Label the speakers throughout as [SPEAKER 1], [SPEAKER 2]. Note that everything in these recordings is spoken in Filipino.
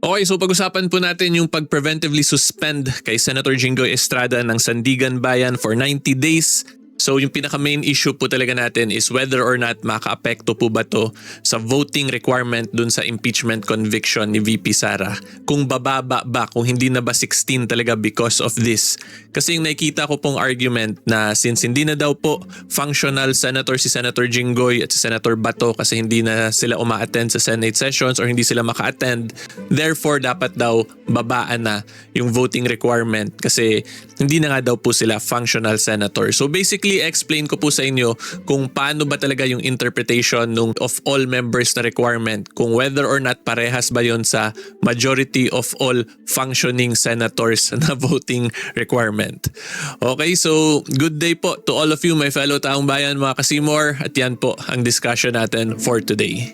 [SPEAKER 1] Okay, so pag-usapan po natin yung pag-preventively suspend kay Senator Jinggoy Estrada ng Sandigan Bayan for 90 days. So yung pinaka-main issue po talaga natin is whether or not makaapekto po ba to sa voting requirement dun sa impeachment conviction ni VP Sara. Kung bababa ba, kung hindi na ba 16 talaga because of this. Kasi yung nakikita ko pong argument na since hindi na daw po functional senator si Senator Jinggoy at si Senator Bato kasi hindi na sila uma-attend sa Senate sessions or hindi sila maka-attend, therefore dapat daw babaan na yung voting requirement kasi hindi na nga daw po sila functional senator. So basically, explain ko po sa inyo kung paano ba talaga yung interpretation ng of all members na requirement, kung whether or not parehas ba yon sa majority of all functioning senators na voting requirement. Okay, so good day po to all of you, my fellow taong bayan, mga kasimor, at yan po ang discussion natin for today.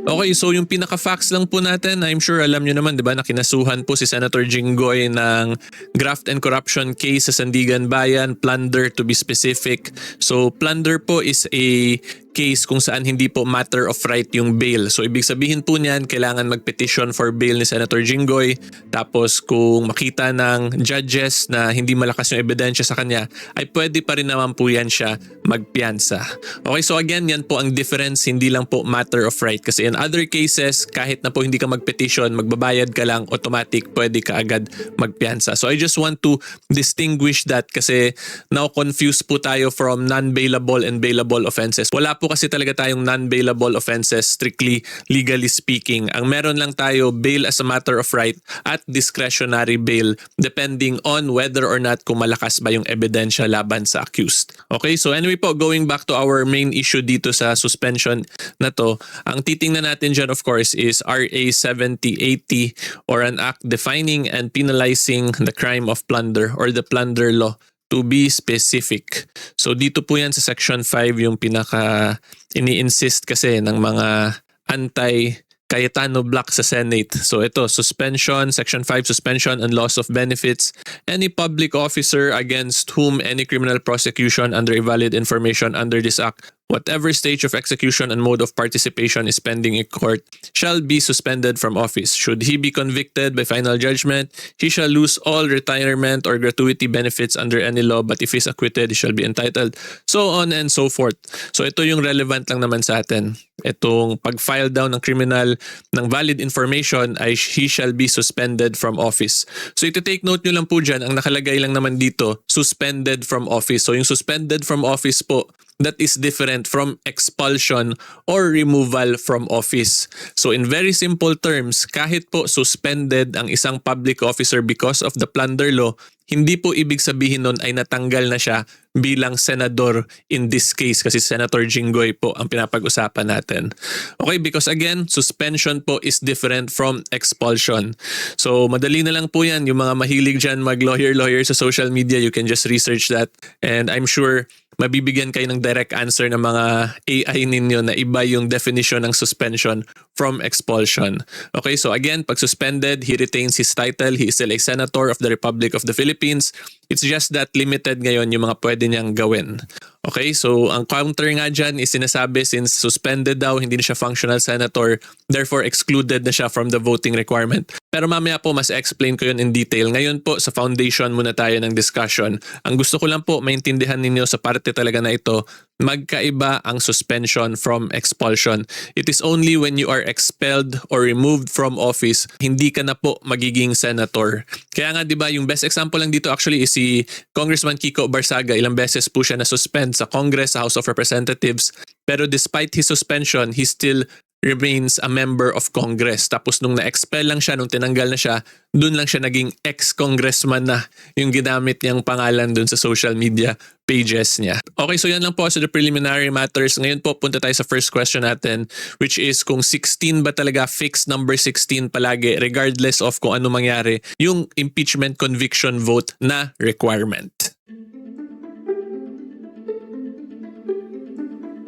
[SPEAKER 1] Okay, so yung pinaka-facts lang po natin, I'm sure alam nyo naman, di ba, na kinasuhan po si Senator Jinggoy ng graft and corruption case sa Sandigan Bayan, plunder to be specific. So plunder po is a case kung saan hindi po matter of right yung bail. So ibig sabihin po niyan, kailangan mag-petition for bail ni Senator Jinggoy. Tapos kung makita ng judges na hindi malakas yung ebidensya sa kanya, ay pwede pa rin naman po yan siya magpiyansa. Okay, so again, yan po ang difference, hindi lang po matter of right. Kasi in other cases, kahit na po hindi ka mag-petition, magbabayad ka lang, automatic, pwede ka agad magpiyansa. So I just want to distinguish that kasi now confused po tayo from non-bailable and bailable offenses. Wala po kasi talaga tayong non-bailable offenses strictly legally speaking. Ang meron lang tayo bail as a matter of right at discretionary bail depending on whether or not kung malakas ba yung ebidensya laban sa accused. Okay, so anyway po, going back to our main issue dito sa suspension na to, ang titingnan natin dyan of course is RA 7080 or an act defining and penalizing the crime of plunder or the plunder law. To be specific. So dito po yan sa section 5 yung pinaka ini-insist kasi ng mga anti-Cayetano block sa Senate. So ito, suspension, section 5, suspension and loss of benefits. Any public officer against whom any criminal prosecution under valid information under this act, whatever stage of execution and mode of participation is pending in court, shall be suspended from office. Should he be convicted by final judgment, he shall lose all retirement or gratuity benefits under any law, but if he is acquitted, he shall be entitled, so on and so forth. So ito yung relevant lang naman sa atin. Itong pag-file down ng criminal ng valid information ay he shall be suspended from office. So ito take note nyo lang po dyan, ang nakalagay lang naman dito, suspended from office. So yung suspended from office po, that is different from expulsion or removal from office. So in very simple terms, kahit po suspended ang isang public officer because of the plunder law, hindi po ibig sabihin nun ay natanggal na siya bilang senador in this case kasi Senator Jinggoy po ang pinapag-usapan natin. Okay, because again, suspension po is different from expulsion. So madali na lang po yan. Yung mga mahilig dyan mag-lawyer sa social media, you can just research that and I'm sure mabibigyan kayo ng direct answer ng mga AI ninyo na iba yung definition ng suspension from expulsion. Okay, so again, pag suspended, he retains his title. He is still a senator of the Republic of the Philippines. It's just that limited ngayon yung mga pwede niyang gawin. Okay, so ang counter nga dyan is sinasabi since suspended daw, hindi na siya functional senator, therefore excluded na siya from the voting requirement. Pero mamaya po mas explain ko yun in detail. Ngayon po sa foundation muna tayo ng discussion. Ang gusto ko lang po maintindihan ninyo sa parte talaga na ito, magkaiba ang suspension from expulsion. It is only when you are expelled or removed from office, hindi ka na po magiging senator. Kaya nga 'di ba yung best example lang dito actually is si Congressman Kiko Barsaga. Ilang beses po siya na-suspend sa Congress, sa House of Representatives. Pero despite his suspension, he still remains a member of Congress. Tapos nung na-expel lang siya, nung tinanggal na siya, dun lang siya naging ex-congressman na yung ginamit niyang pangalan dun sa social media pages niya. Okay, so yan lang po sa the preliminary matters. Ngayon po, punta tayo sa first question natin, which is kung 16 ba talaga, fixed number 16 palagi, regardless of kung ano mangyari, yung impeachment conviction vote na requirement.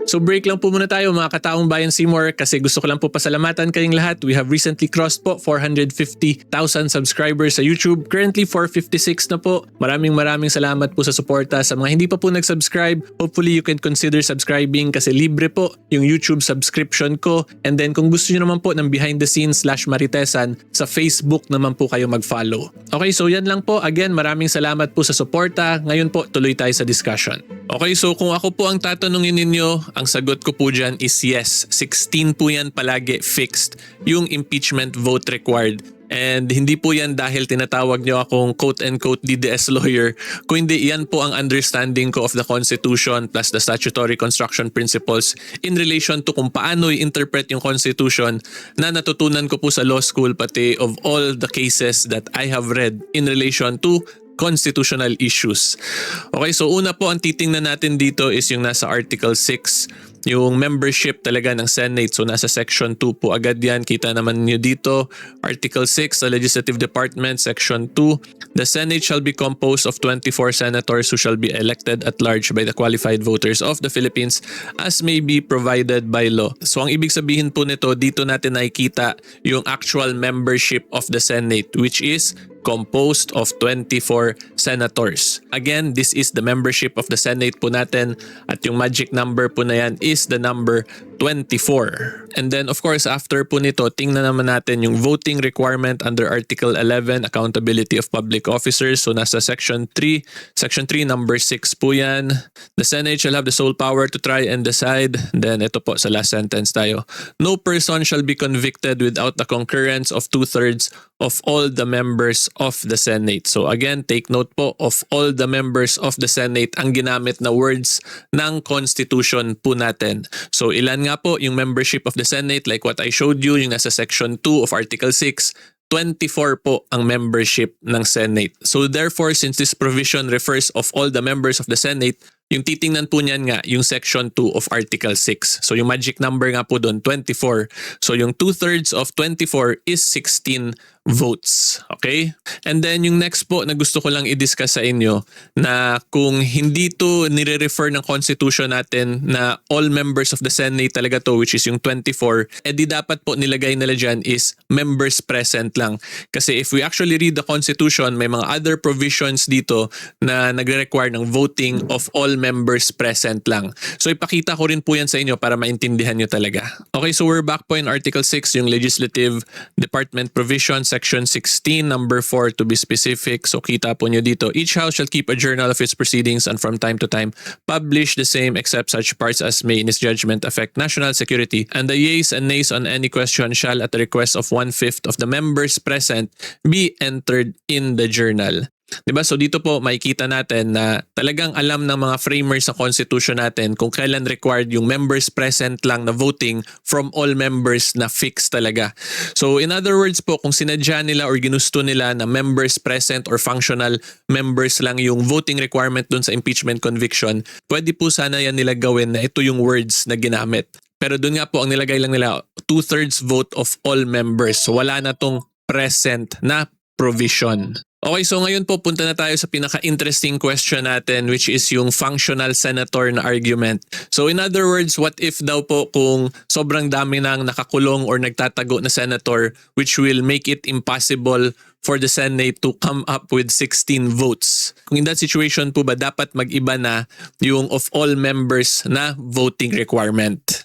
[SPEAKER 1] So break lang po muna tayo mga kataong bayan Seymour kasi gusto ko lang po pasalamatan kayong lahat. We have recently crossed po 450,000 subscribers sa YouTube. Currently 456 na po. Maraming salamat po sa suporta. Sa mga hindi pa po nag-subscribe, hopefully you can consider subscribing kasi libre po yung YouTube subscription ko. And then kung gusto nyo naman po ng behind the scenes /Maritesan, sa Facebook naman po kayo mag-follow. Okay, so yan lang po. Again, maraming salamat po sa suporta. Ngayon po, tuloy tayo sa discussion. Okay, so kung ako po ang tatanungin ninyo, ang sagot ko po dyan is yes. 16 po yan palagi fixed yung impeachment vote required. And hindi po yan dahil tinatawag nyo akong quote-unquote DDS lawyer. Kung hindi, yan po ang understanding ko of the Constitution plus the statutory construction principles in relation to kung paano i-interpret yung Constitution na natutunan ko po sa law school pati of all the cases that I have read in relation to constitutional issues. Okay, so una po ang titingnan natin dito is yung nasa Article 6, yung membership talaga ng Senate. So nasa Section 2 po agad yan. Kita naman nyo dito. Article 6, the Legislative Department, Section 2. The Senate shall be composed of 24 senators who shall be elected at large by the qualified voters of the Philippines as may be provided by law. So ang ibig sabihin po nito, dito natin nakikita yung actual membership of the Senate, which is composed of 24 senators. Again, this is the membership of the Senate po natin at yung magic number po na yan is the number 24. And then of course after po nito, tingnan naman natin yung voting requirement under Article 11, accountability of public officers. So nasa Section 3, Section 3 number 6 po yan. The Senate shall have the sole power to try and decide. Then ito po sa last sentence tayo. No person shall be convicted without the concurrence of 2/3 of all the members of the Senate. So again, take note po of all the members of the Senate ang ginamit na words ng Constitution po natin. So ilan nga po yung membership of the Senate like what I showed you, yung nasa Section 2 of Article 6, 24 po ang membership ng Senate. So therefore, since this provision refers of all the members of the Senate, yung titingnan po niyan nga yung Section 2 of Article 6. So yung magic number nga po doon, 24. So yung 2/3 of 24 is 16 votes. Okay? And then yung next po na gusto ko lang i-discuss sa inyo na kung hindi to nire-refer ng Constitution natin na all members of the Senate talaga to, which is yung 24, edi dapat po nilagay nila dyan is members present lang. Kasi if we actually read the Constitution, may mga other provisions dito na nagre-require ng voting of all members present lang. So ipakita ko rin po yan sa inyo para maintindihan nyo talaga. Okay, so we're back po in Article 6, yung Legislative Department Provision, Section 16, number 4 to be specific. So kita po nyo dito, each house shall keep a journal of its proceedings and from time to time publish the same except such parts as may in its judgment affect national security, and the yeas and nays on any question shall at the request of 1/5 of the members present be entered in the journal. Diba? So dito po makikita natin na talagang alam ng mga framers sa Constitution natin kung kailan required yung members present lang na voting from all members na fixed talaga. So in other words po, kung sinadya nila or ginusto nila na members present or functional members lang yung voting requirement dun sa impeachment conviction, pwede po sana yan nila gawin na ito yung words na ginamit. Pero dun nga po ang nilagay lang nila 2/3 vote of all members. So wala na tong present na provision. Okay, so ngayon po punta na tayo sa pinaka-interesting question natin, which is yung functional senator na argument. So in other words, what if daw po kung sobrang dami nang nakakulong or nagtatago na senator, which will make it impossible for the Senate to come up with 16 votes. Kung in that situation po ba dapat mag-iba na yung of all members na voting requirement?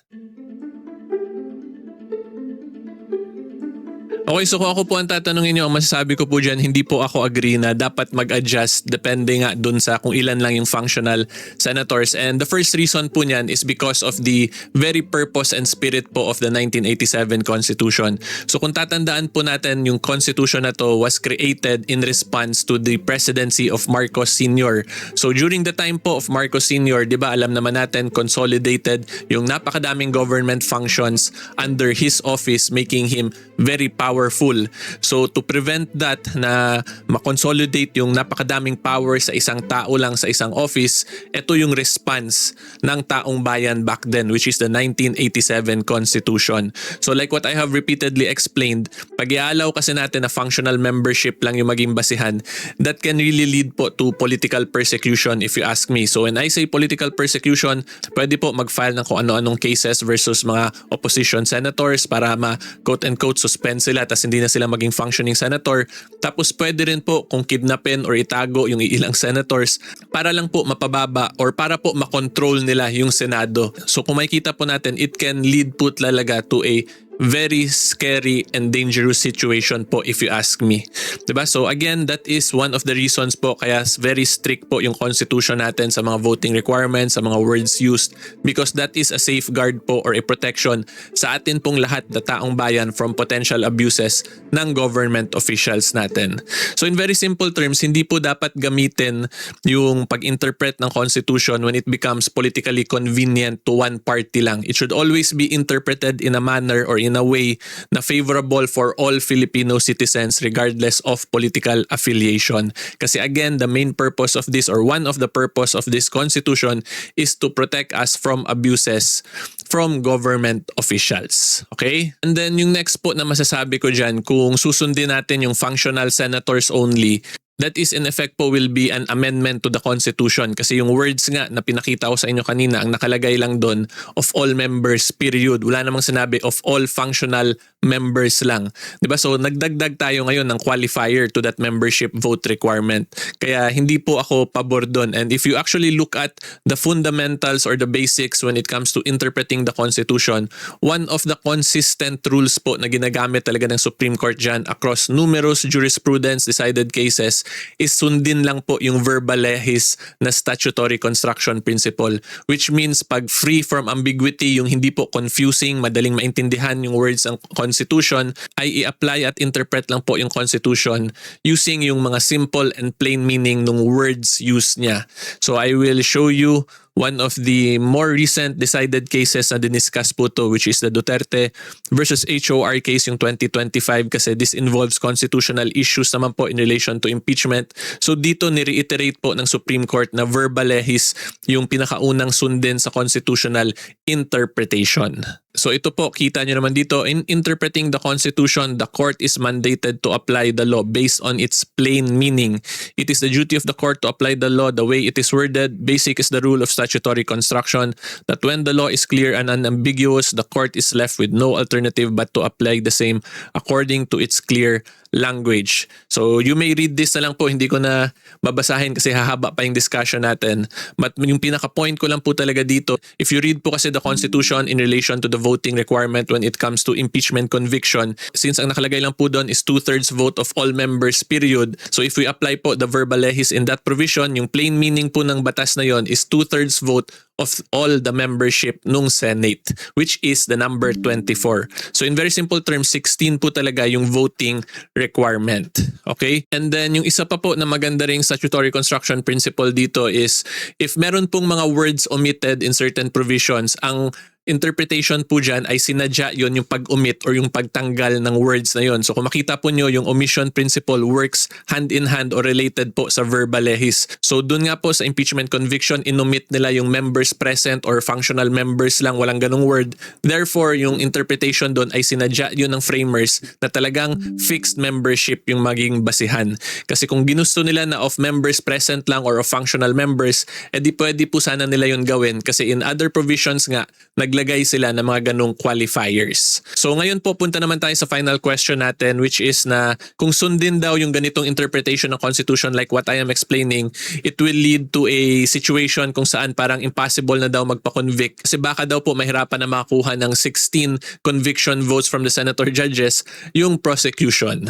[SPEAKER 1] Okay, so kung ako po ang tatanungin nyo, ang masasabi ko po dyan, hindi po ako agree na dapat mag-adjust depende nga dun sa kung ilan lang yung functional senators. And the first reason po niyan is because of the very purpose and spirit po of the 1987 Constitution. So kung tatandaan po natin, yung Constitution na to was created in response to the presidency of Marcos Sr. So during the time po of Marcos Sr., di ba alam naman natin, consolidated yung napakadaming government functions under his office, making him very powerful. So to prevent that na makonsolidate yung napakadaming power sa isang tao lang sa isang office, ito yung response ng taong bayan back then, which is the 1987 Constitution. So like what I have repeatedly explained, pag ialaw kasi natin na functional membership lang yung maging basihan, that can really lead po to political persecution if you ask me. So when I say political persecution, pwede po mag-file ng kung ano-anong cases versus mga opposition senators para ma-quote-unquote suspend sila tas hindi na sila maging functioning senator. Tapos pwede rin po kung kidnapin or itago yung ilang senators para lang po mapababa or para po makontrol nila yung Senado. So kung makikita po natin, it can lead po talaga to a very scary and dangerous situation po if you ask me. Diba? So again, that is one of the reasons po kaya very strict po yung constitution natin sa mga voting requirements, sa mga words used, because that is a safeguard po or a protection sa atin pong lahat na taong bayan from potential abuses ng government officials natin. So in very simple terms, hindi po dapat gamitin yung pag-interpret ng constitution when it becomes politically convenient to one party lang. It should always be interpreted in a manner or in a way na favorable for all Filipino citizens regardless of political affiliation. Kasi again, the main purpose of this or one of the purpose of this constitution is to protect us from abuses from government officials. Okay? And then yung next po na masasabi ko dyan, kung susundin natin yung functional senators only, that is in effect po will be an amendment to the Constitution kasi yung words nga na pinakita ko sa inyo kanina, ang nakalagay lang doon of all members period. Wala namang sinabi of all functional members lang. Diba? So nagdagdag tayo ngayon ng qualifier to that membership vote requirement. Kaya hindi po ako pabor doon. And if you actually look at the fundamentals or the basics when it comes to interpreting the Constitution, one of the consistent rules po na ginagamit talaga ng Supreme Court dyan across numerous jurisprudence decided cases is sundin lang po yung verba lehis na statutory construction principle, which means pag free from ambiguity, yung hindi po confusing, madaling maintindihan yung words ng Constitution, ay i-apply at interpret lang po yung Constitution using yung mga simple and plain meaning ng words used niya. So I will show you one of the more recent decided cases na diniscuss po to, which is the Duterte versus HOR case yung 2025 kasi this involves constitutional issues naman po in relation to impeachment. So dito ni-reiterate po ng Supreme Court na verba lehis yung pinakaunang sundin sa constitutional interpretation. So ito po, kita nyo naman dito, in interpreting the Constitution, the court is mandated to apply the law based on its plain meaning. It is the duty of the court to apply the law the way it is worded. Basic is the rule of statutory construction that when the law is clear and unambiguous, the court is left with no alternative but to apply the same according to its clear language. So you may read this na lang po, hindi ko na babasahin kasi hahaba pa yung discussion natin. But yung pinaka-point ko lang po talaga dito, if you read po kasi the Constitution in relation to the voting requirement when it comes to impeachment conviction, since ang nakalagay lang po doon is 2/3 vote of all members period. So if we apply po the verba lehis in that provision, yung plain meaning po ng batas na yon is 2/3 vote of all the membership nung Senate, which is the number 24. So in very simple terms, 16 po talaga yung voting requirement. Okay? And then yung isa pa po na maganda ring statutory construction principle dito is if meron pong mga words omitted in certain provisions, ang interpretation po dyan ay sinadya yon yung pag-omit or yung pagtanggal ng words na yon. So kung makita po nyo, yung omission principle works hand in hand or related po sa verba lehis. So dun nga po sa impeachment conviction, inomit nila yung members present or functional members lang, walang ganong word. Therefore, yung interpretation dun ay sinadya yun ng framers na talagang fixed membership yung maging basihan. Kasi kung ginusto nila na of members present lang or of functional members, edi pwede po sana nila yun gawin. Kasi in other provisions nga, naglagay sila ng mga ganong qualifiers. So ngayon po punta naman tayo sa final question natin, which is na kung sundin daw yung ganitong interpretation ng Constitution like what I am explaining, it will lead to a situation kung saan parang impossible na daw magpa-convict. Kasi baka daw po mahirapan na makakuha ng 16 conviction votes from the senator judges yung prosecution.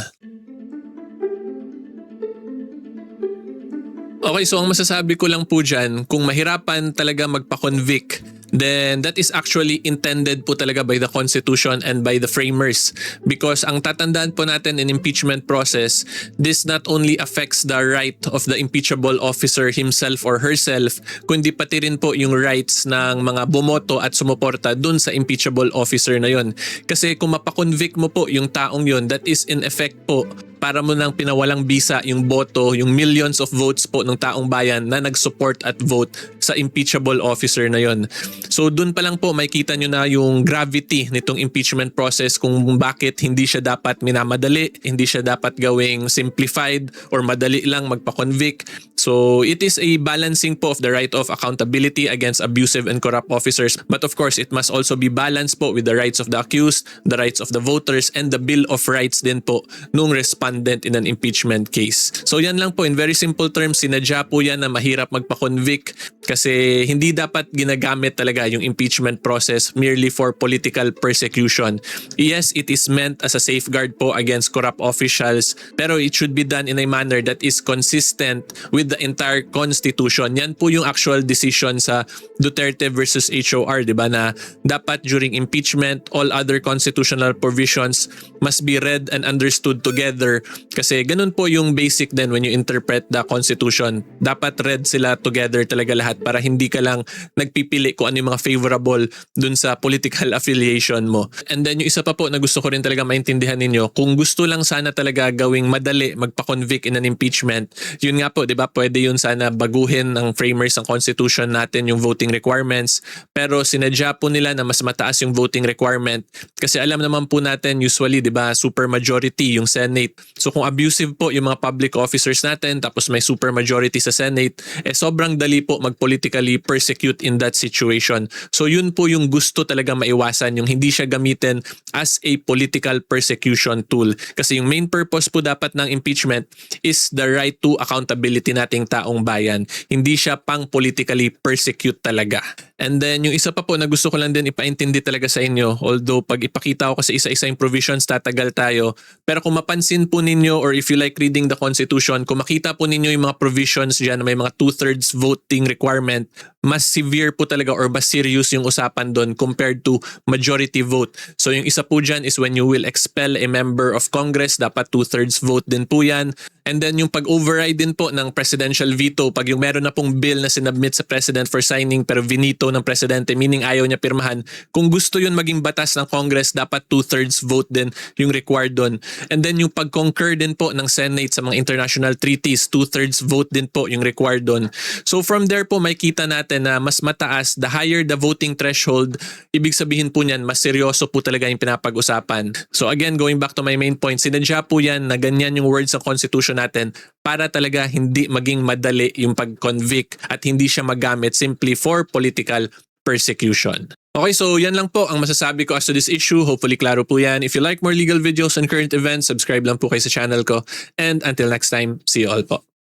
[SPEAKER 1] Okay, so ang masasabi ko lang po dyan, kung mahirapan talaga magpa-convict then that is actually intended po talaga by the Constitution and by the framers. Because ang tatandaan po natin in impeachment process, this not only affects the right of the impeachable officer himself or herself, kundi pati rin po yung rights ng mga bumoto at sumuporta dun sa impeachable officer na yon. Kasi kung mapakonvict mo po yung taong yon, that is in effect po para mo nang pinawalang bisa yung boto, yung millions of votes po ng taong bayan na nag-support at vote sa impeachable officer na yon. So dun pa lang po makikita nyo na yung gravity nitong impeachment process, kung bakit hindi siya dapat minamadali, hindi siya dapat gawing simplified or madali lang magpa-convict. So it is a balancing po of the right of accountability against abusive and corrupt officers, but of course it must also be balanced po with the rights of the accused, the rights of the voters, and the Bill of Rights din po nung respondent in an impeachment case. So yan lang po, in very simple terms, sinadya po yan na mahirap magpa-convict kasi hindi dapat ginagamit talaga yung impeachment process merely for political persecution. Yes, it is meant as a safeguard po against corrupt officials, pero it should be done in a manner that is consistent with the entire Constitution. Yan po yung actual decision sa Duterte versus HOR, di ba, na dapat during impeachment, all other constitutional provisions must be read and understood together. Kasi ganun po yung basic then when you interpret the Constitution. Dapat read sila together talaga lahat para hindi ka lang nagpipili kung ano yung mga favorable dun sa political affiliation mo. And then yung isa pa po na gusto ko rin talaga maintindihan ninyo, kung gusto lang sana talaga gawing madali magpa-convict in an impeachment, yun nga po, di ba, pwede yun sana baguhin ng framers ng Constitution natin yung voting requirements, pero sinadya po nila na mas mataas yung voting requirement kasi alam naman po natin usually, di ba, super majority yung Senate. So kung abusive po yung mga public officers natin tapos may super majority sa Senate, sobrang dali po mag-politically persecute in that situation. So yun po yung gusto talaga maiwasan, yung hindi siya gamitin as a political persecution tool. Kasi yung main purpose po dapat ng impeachment is the right to accountability nating taong bayan. Hindi siya pang politically persecute talaga. And then yung isa pa po na gusto ko lang din ipaintindi talaga sa inyo, although pag ipakita ko kasi isa-isa yung provisions tatagal tayo, pero kung mapansin po ninyo or if you like reading the Constitution, kung makita po ninyo yung mga provisions dyan na may mga 2/3 voting requirement, mas severe po talaga or mas serious yung usapan doon compared to majority vote. So yung isa po dyan is when you will expel a member of Congress, dapat 2/3 vote din po yan. And then yung pag-override din po ng presidential veto, pag yung meron na pong bill na sinubmit sa president for signing pero vinito ng presidente, meaning ayaw niya pirmahan, kung gusto yun maging batas ng Congress, dapat 2/3 vote din yung required doon. And then yung pag-concur din po ng Senate sa mga international treaties, 2/3 vote din po yung required doon. So from there po makita natin na mas mataas, the higher the voting threshold, ibig sabihin po niyan, mas seryoso po talaga yung pinapag-usapan. So again, going back to my main point, sinadya po yan na ganyan yung words ng Constitution natin para talaga hindi maging madali yung pag-convict at hindi siya magamit simply for political persecution. Okay, so yan lang po ang masasabi ko as to this issue. Hopefully klaro po yan. If you like more legal videos and current events, subscribe lang po kayo sa channel ko. And until next time, see you all po.